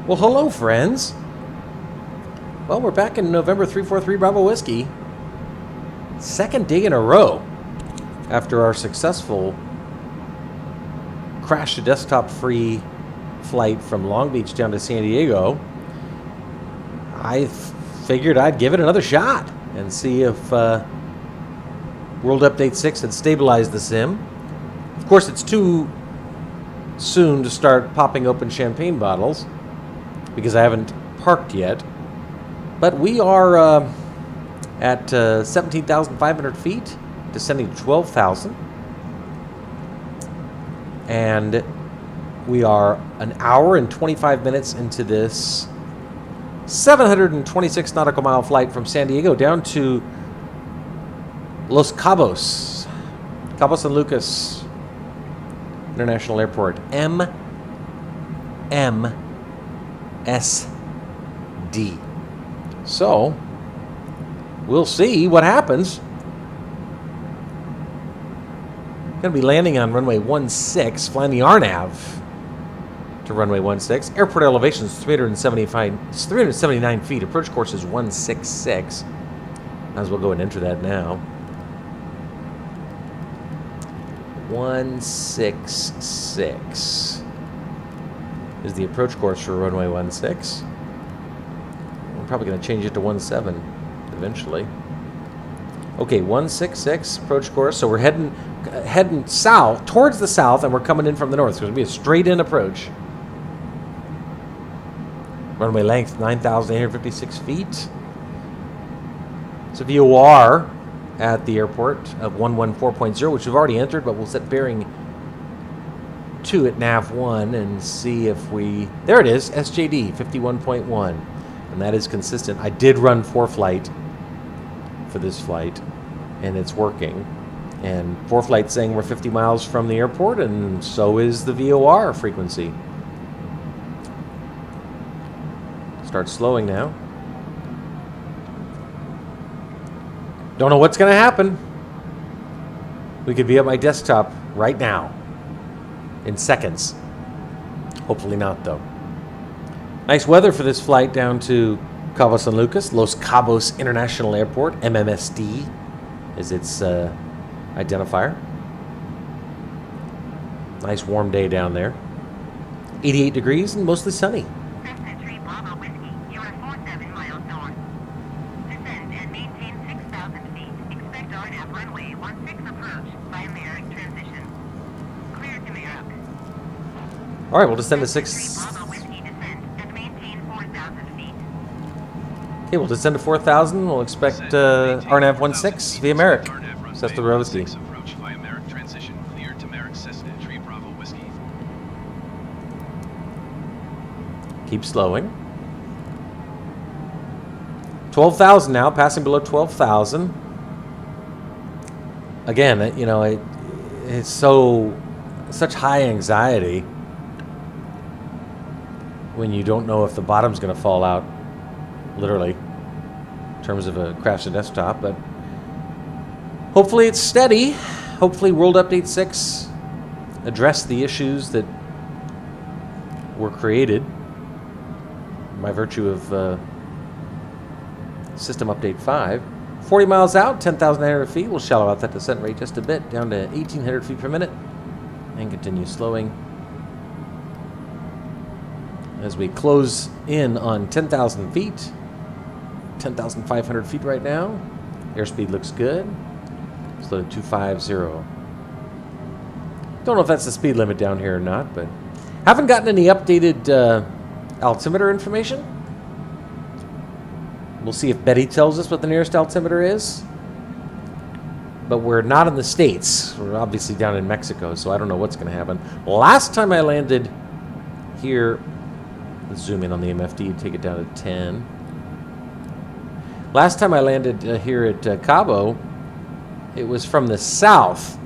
Well, hello, friends. Well, we're back in November 343 Bravo Whiskey. Second day in a row after our successful crash to desktop free flight from Long Beach down to San Diego. I figured I'd give it another shot and see if World Update 6 had stabilized the sim. Of course, it's too soon to start popping open champagne bottles because I haven't parked yet. But we are at 17,500 feet, descending to 12,000. And we are an hour and 25 minutes into this 726 nautical mile flight from San Diego down to Los Cabos, Cabo San Lucas International Airport, MMSD. So, we'll see what happens. Going to be landing on runway 16, flying the RNAV to runway 16. Airport elevation is 379 feet. Approach course is 166. Might as well go and enter that now. 166 is the approach course for runway 16. We're probably going to change it to 17 eventually. Okay, 166 approach course. So we're heading south, towards the south, and we're coming in from the north. So it's going to be a straight-in approach. Runway length, 9,856 feet. It's a VOR at the airport of 114.0, which we've already entered, but we'll set bearing 2 at nav1 and see if we... There it is, SJD, 51.1. And that is consistent. I did run ForeFlight for this flight, and it's working. And ForeFlight's saying we're 50 miles from the airport, and so is the VOR frequency. Start slowing now. Don't know what's going to happen. We could be at my desktop right now in seconds. Hopefully not, though. Nice weather for this flight down to Cabo San Lucas, Los Cabos International Airport, MMSD is its identifier. Nice warm day down there. 88 degrees and mostly sunny. All right, we'll descend to 6. Okay, we'll descend to 4,000. We'll expect RNAV 16 via Merrick. That's the Whiskey. Keep slowing. 12,000 now, passing below 12,000. Again, you know, it's such high anxiety when you don't know if the bottom's going to fall out, literally, in terms of a crash to desktop. But hopefully it's steady. Hopefully World Update 6 addressed the issues that were created by virtue of System Update 5. 40 miles out, 10,900 feet. We'll shallow out that descent rate just a bit, down to 1,800 feet per minute, and continue slowing as we close in on 10,000 feet. 10,500 feet right now. Airspeed looks good. Slow to 250. Don't know if that's the speed limit down here or not, but haven't gotten any updated altimeter information. We'll see if Betty tells us what the nearest altimeter is. But we're not in the States. We're obviously down in Mexico, so I don't know what's going to happen. Last time I landed here, let's zoom in on the MFD, take it down to 10. Last time I landed here at Cabo, it was from the south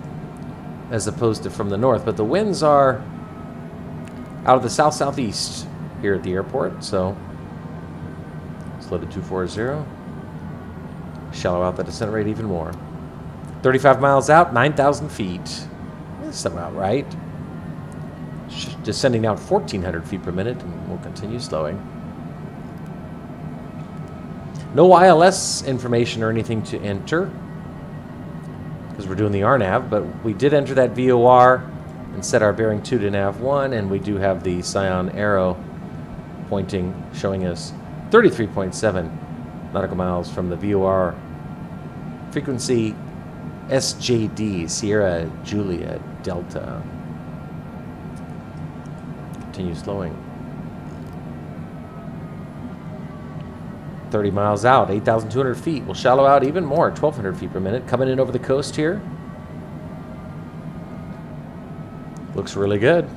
as opposed to from the north, but the winds are out of the south-southeast here at the airport, so slow to 240. Shallow out the descent rate even more. 35 miles out, 9,000 feet. That's about right. descending now at 1,400 feet per minute, and we'll continue slowing. No ILS information or anything to enter, because we're doing the RNAV, but we did enter that VOR and set our bearing 2 to nav 1, and we do have the Scion arrow pointing, showing us 33.7 nautical miles from the VOR. Frequency SJD, Sierra Julia Delta. Continue slowing. 30 miles out, 8,200 feet. We'll shallow out even more, 1,200 feet per minute. Coming in over the coast here. Looks really good.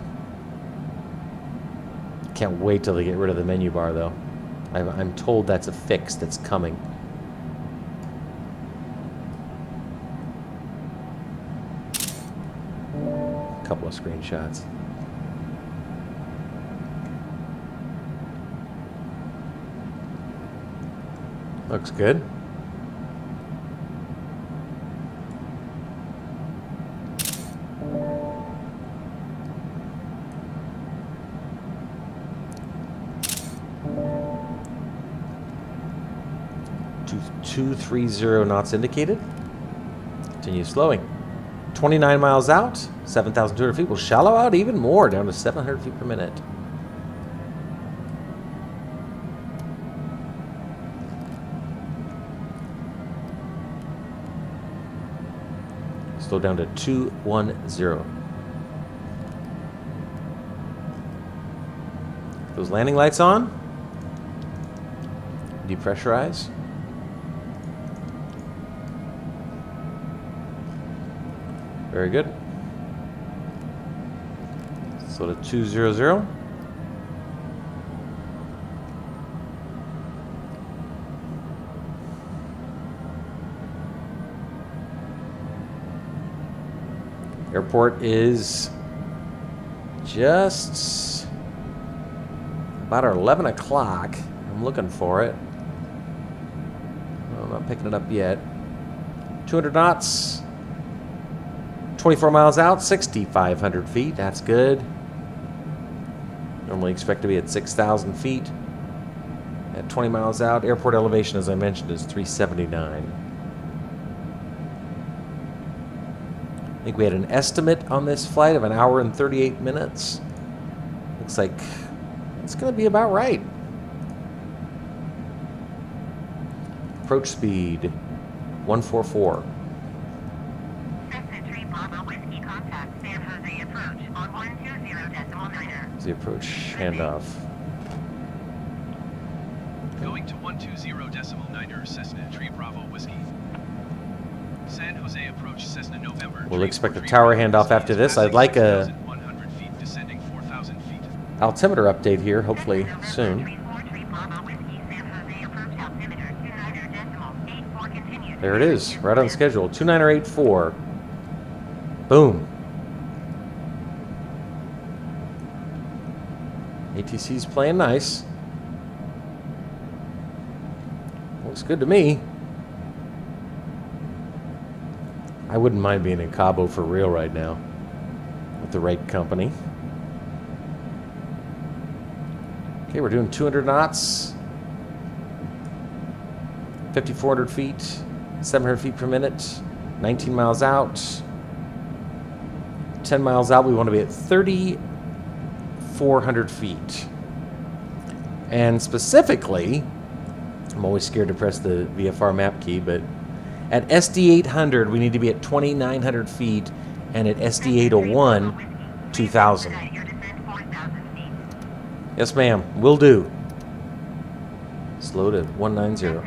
Can't wait till they get rid of the menu bar, though. I'm told that's a fix that's coming. A couple of screenshots. Looks good. To 230 knots indicated. Continue slowing. 29 miles out, 7,200 feet. We'll shallow out even more, down to 700 feet per minute. Slow down to 210. Those landing lights on. Depressurize. Very good. Slow to 200. Airport is just about 11 o'clock. I'm looking for it. I'm not picking it up yet. 200 knots. 24 miles out, 6,500 feet. That's good. Normally expect to be at 6,000 feet. At 20 miles out, airport elevation, as I mentioned, is 379. I think we had an estimate on this flight of 1 hour and 38 minutes. Looks like it's going to be about right. Approach speed 144. It's the approach handoff. Going to 120.9er Cessna Tree Bravo Whiskey. San Jose approach Cessna November. We'll expect a tower handoff after this. I'd like a altimeter update here, hopefully soon. There it is, right on schedule. 2984. Boom. ATC's playing nice. Looks good to me. I wouldn't mind being in Cabo for real right now with the right company. Okay, we're doing 200 knots, 5,400 feet, 700 feet per minute, 19 miles out. 10 miles out, we want to be at 3,400 feet. And specifically, I'm always scared to press the VFR map key, but at SD800, we need to be at 2,900 feet, and at SD801, 2,000. Yes, ma'am. Will do. Slow to 190.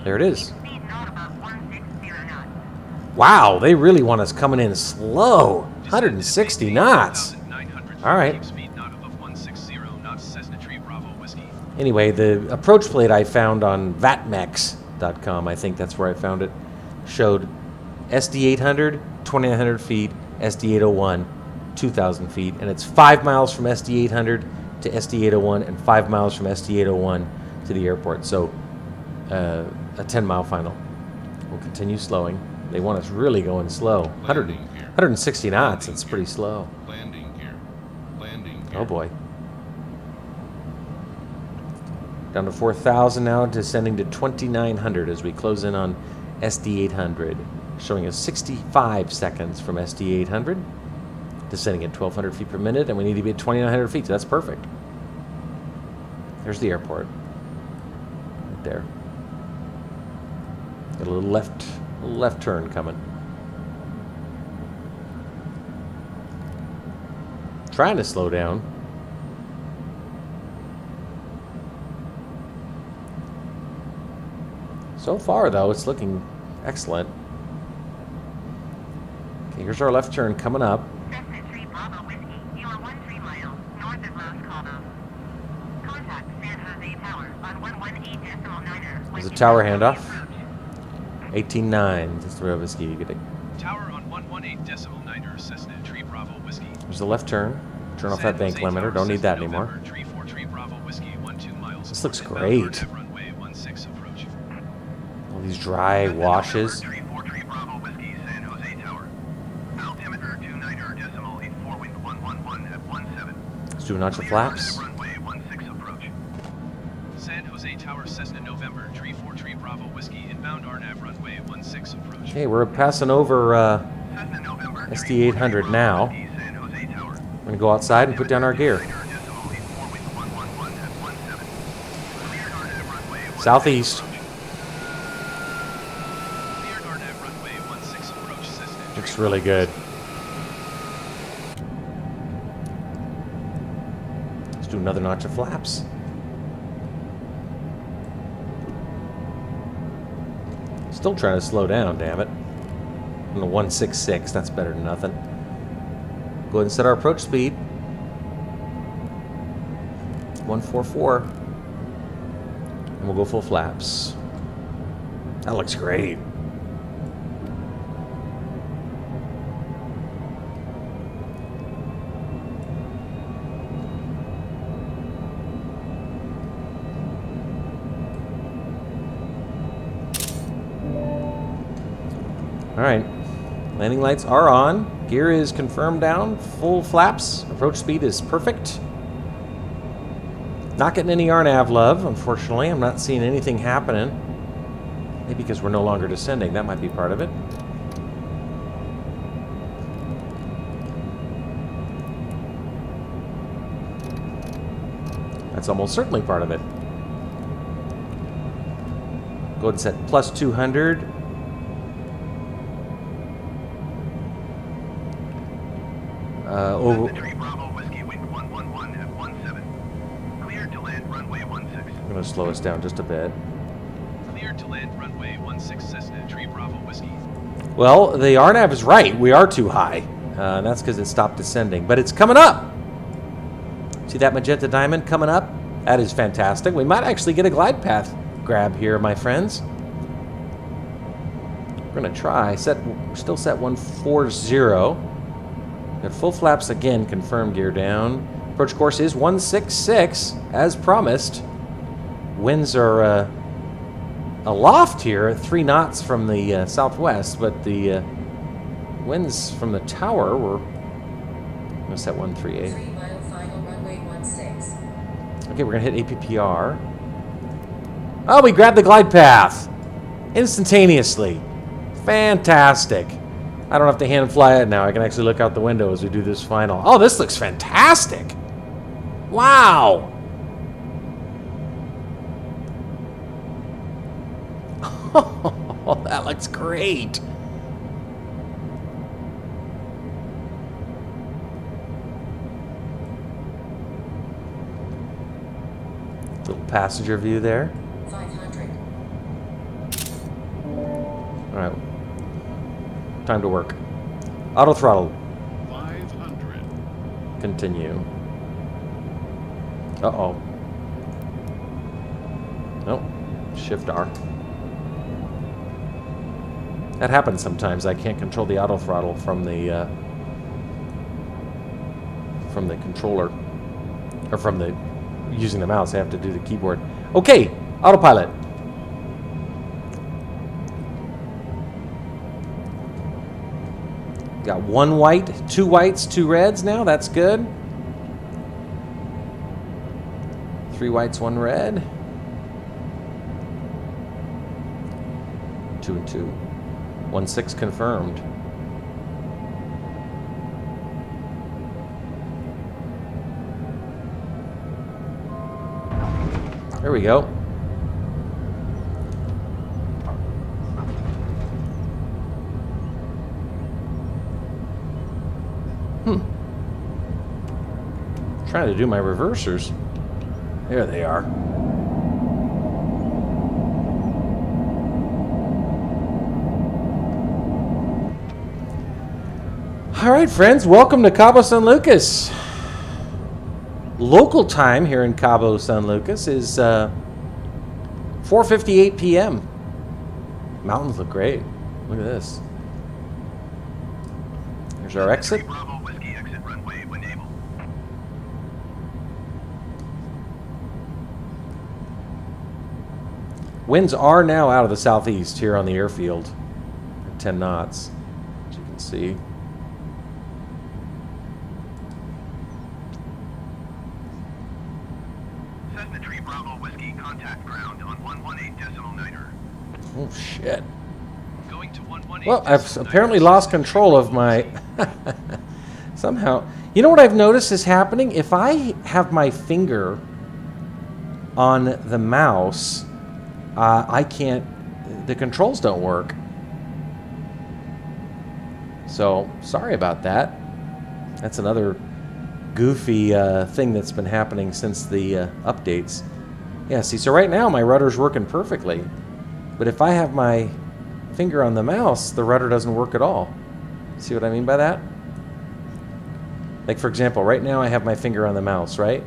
There it is. Wow, they really want us coming in slow. 160 knots. All right. Anyway, the approach plate I found on vatmex.com, I think that's where I found it, showed SD800, 2,900 feet, SD801, 2,000 feet, and it's 5 miles from SD800 to SD801 and 5 miles from SD801 to the airport. So a 10-mile final. We'll continue slowing. They want us really going slow. 100. 160 knots. That's pretty slow. Landing gear. Landing gear. Oh boy. Down to 4,000 now, descending to 2,900 as we close in on SD 800. Showing us 65 seconds from SD 800. Descending at 1,200 feet per minute, and we need to be at 2,900 feet, so that's perfect. There's the airport. Right there. Got a little left turn coming. Trying to slow down. So far, though, it's looking excellent. Okay, here's our left turn coming up. Cessna 3 Bravo Whiskey, you are 13 miles north of Los Cabos. Contact San Jose Tower on 118.9er. There's a tower handoff. 18.9. That's the whiskey. You get it. Tower on 118.9er Cessna 3 Bravo Whiskey. There's the left turn. Turn off that bank limiter. Don't need that anymore. 343 Bravo Whiskey, 12 miles. This looks north great. of runway 16 approach. All these dry washes. 343 Bravo Whiskey, San Jose Tower. Altimeter 29er decimal 84 wind 111 at 17. Let's do a notch of flaps. Runway 16 approach. San Jose Tower Cessna November 343 Bravo Whiskey, inbound RNAV runway 16 approach. Okay, we're passing over Cessna November SD 800 now. San Jose Tower. We're going to go outside and put down our gear. Decimal 84 wind 111 at 17. Cleared RNAV runway 16 Southeast. Cleared RNAV runway 16 approach Cessna. Looks really good. Let's do another notch of flaps. Still trying to slow down, damn it. On the 166, that's better than nothing. Go ahead and set our approach speed. 144. And we'll go full flaps. That looks great. All right, landing lights are on. Gear is confirmed down. Full flaps. Approach speed is perfect. Not getting any RNAV love, unfortunately. I'm not seeing anything happening. Maybe because we're no longer descending. That might be part of it. That's almost certainly part of it. Go ahead and set plus 200. Over. Cessna 3 Bravo Whiskey, wind 111 at 17. Cleared to land runway 16. I'm going to slow us down just a bit. Cleared to land runway 16 Cessna 3 Bravo Whiskey. Well, the RNAV is right. We are too high. That's because it stopped descending. But it's coming up. See that magenta diamond coming up? That is fantastic. We might actually get a glide path grab here, my friends. We're going to try. Still set 140. Got full flaps again, confirmed gear down. Approach course is 166, as promised. Winds are aloft here at 3 knots from the southwest, but the winds from the tower were... I'm going to set 138. 3 mile final runway 16. Okay, we're going to hit APPR. Oh, we grabbed the glide path! Instantaneously. Fantastic. I don't have to hand fly it now. I can actually look out the window as we do this final. Oh, this looks fantastic! Wow! Oh, that looks great! Little passenger view there. 500. All right. Time to work. Auto throttle. 500. Continue. Uh-oh. Nope. Shift R. That happens sometimes. I can't control the auto throttle from the controller, or from the using the mouse. I have to do the keyboard. Okay, autopilot. Got 1 white, 2 whites, 2 reds now. That's good. 3 whites, 1 red. 2 and 2. 1-6 confirmed. There we go. Trying to do my reversers. There they are. All right, friends, welcome to Cabo San Lucas. Local time here in Cabo San Lucas is 4:58 p.m. Mountains look great. Look at this. Here's our exit. Bravo Whiskey, exit runway when able. Winds are now out of the southeast here on the airfield. 10 knots, as you can see. Cessna Tree Bravo Whiskey, contact ground on 118.9er. Oh, shit. Going to 118. Well, I've apparently lost control of my... Somehow. You know what I've noticed is happening? If I have my finger on the mouse, I can't... The controls don't work. So, sorry about that. That's another goofy thing that's been happening since the updates. Yeah, see, so right now my rudder's working perfectly. But if I have my finger on the mouse, the rudder doesn't work at all. See what I mean by that? Like, for example, right now I have my finger on the mouse, right?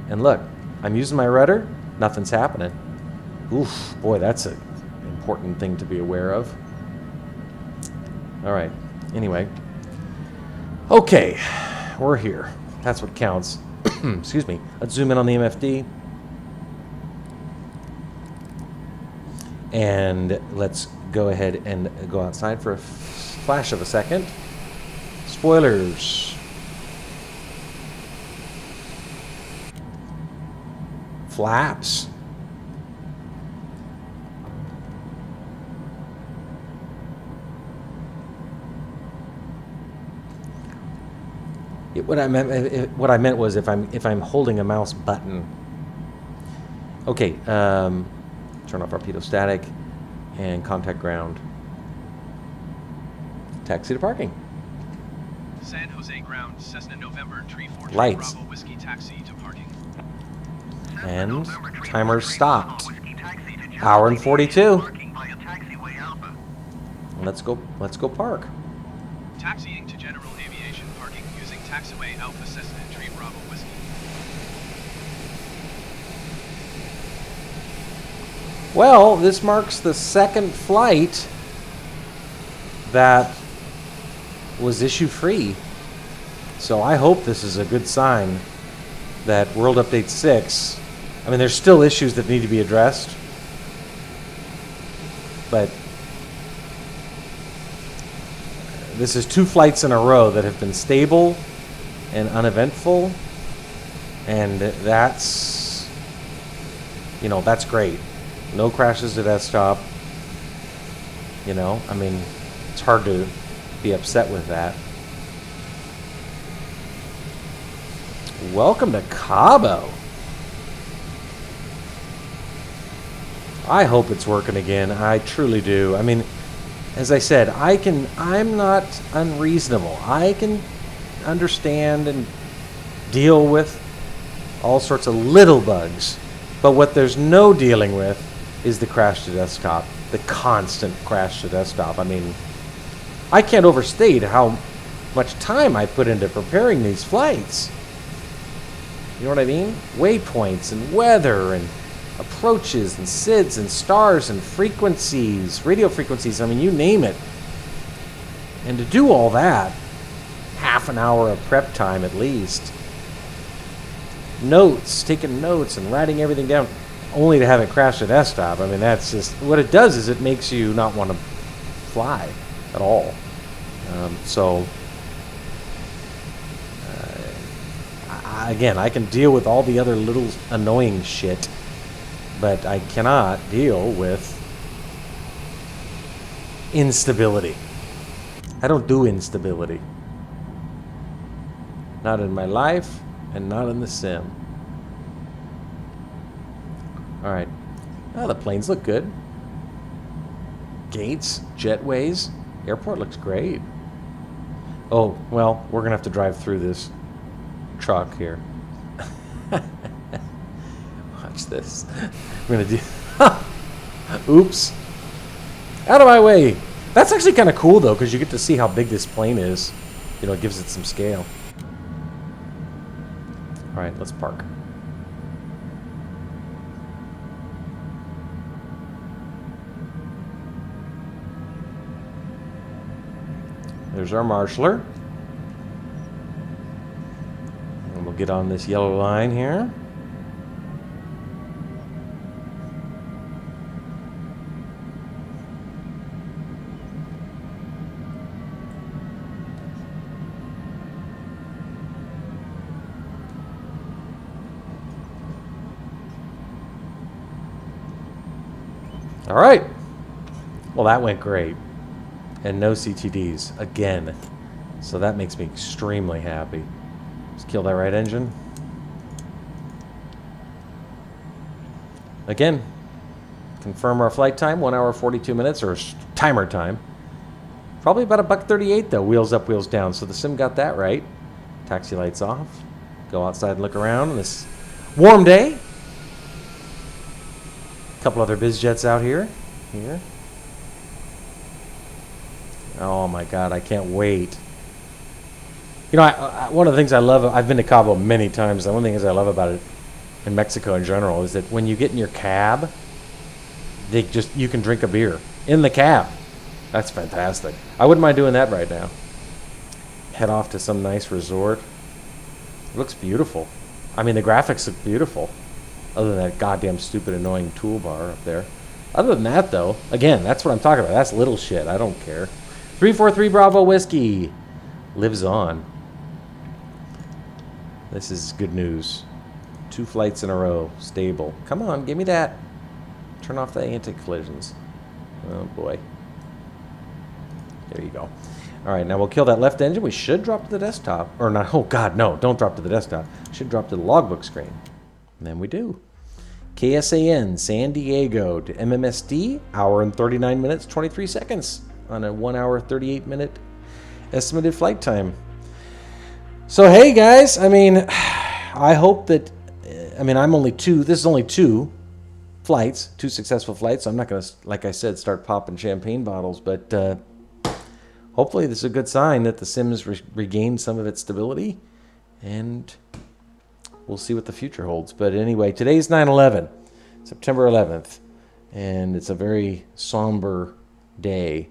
And look, I'm using my rudder, nothing's happening. Oof, boy, that's an important thing to be aware of. All right, anyway. Okay, we're here. That's what counts. Excuse me. Let's zoom in on the MFD. And let's go ahead and go outside for a flash of a second. Spoilers. Flaps. What I meant was if I'm holding a mouse button. Okay, turn off torpedo static and contact ground. Taxi to parking. San Jose ground, Cessna November, Tree 4 Lights. Bravo Whiskey, taxi to parking. And timer stopped. Hour and 42. Let's go park. Taxiing to general aviation parking using taxiway Alpha Cessna Tree Bravo Whiskey. Well, this marks the second flight that was issue free. So I hope this is a good sign that World Update 6, I mean, there's still issues that need to be addressed, but this is 2 flights in a row that have been stable and uneventful, and that's, you know, that's great. No crashes to desktop. You know, I mean, it's hard to be upset with that. Welcome to Cabo. I hope it's working again. I truly do. I mean, as I said, I'm not unreasonable. I can understand and deal with all sorts of little bugs. But what there's no dealing with is the crash to desktop, the constant crash to desktop. I mean, I can't overstate how much time I put into preparing these flights. You know what I mean? Waypoints and weather and approaches and SIDS and stars and frequencies, radio frequencies, I mean, you name it. And to do all that, half an hour of prep time at least. Notes, taking notes and writing everything down, only to have it crash to desktop. I mean, that's just, what it does is it makes you not want to fly at all. So, again, I can deal with all the other little annoying shit, but I cannot deal with instability. I don't do instability. Not in my life, and not in the sim. Alright. Oh, the planes look good. Gates, jetways. Airport looks great. Oh, well, we're going to have to drive through this truck here. Watch this. I'm going to do... Oops. Out of my way. That's actually kind of cool, though, because you get to see how big this plane is. You know, it gives it some scale. All right, let's park. There's our marshaller. And we'll get on this yellow line here. All right. Well, that went great. And no CTDs again. So that makes me extremely happy. Let's kill that right engine. Again, confirm our flight time, 1 hour 42 minutes, or timer time. Probably about $1.38 though, wheels up, wheels down. So the sim got that right. Taxi lights off. Go outside and look around on this warm day. Couple other biz jets out here. Oh my God, I can't wait. You know, one of the things I love, I've been to Cabo many times, and one of the things I love about it in Mexico in general is that when you get in your cab, you can drink a beer in the cab. That's fantastic. I wouldn't mind doing that right now. Head off to some nice resort. It looks beautiful. I mean, the graphics look beautiful. Other than that goddamn stupid annoying toolbar up there. Other than that, though, again, that's what I'm talking about. That's little shit. I don't care. 343 Bravo Whiskey lives on. This is good news. 2 flights in a row. Stable. Come on, give me that. Turn off the anti-collisions. Oh, boy. There you go. All right, now we'll kill that left engine. We should drop to the desktop. Or not. Oh, God, no. Don't drop to the desktop. Should drop to the logbook screen. And then we do. KSAN, San Diego to MMSD, hour and 39 minutes, 23 seconds on a 1 hour, 38 minute estimated flight time. So, hey, guys, I mean, I hope that, this is only 2 flights, 2 successful flights. So I'm not going to, like I said, start popping champagne bottles, but hopefully this is a good sign that the Sims regained some of its stability, and we'll see what the future holds. But anyway, today's 9/11, September 11th, and it's a very somber day.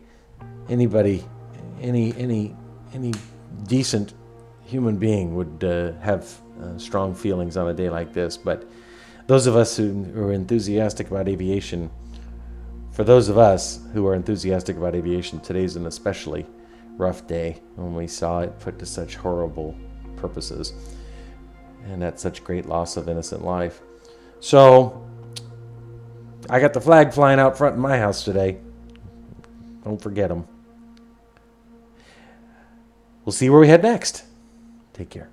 Anybody, any decent human being would have strong feelings on a day like this. But those of us who are enthusiastic about aviation, today's an especially rough day when we saw it put to such horrible purposes. And that's such great loss of innocent life. So, I got the flag flying out front in my house today. Don't forget them. We'll see where we head next. Take care.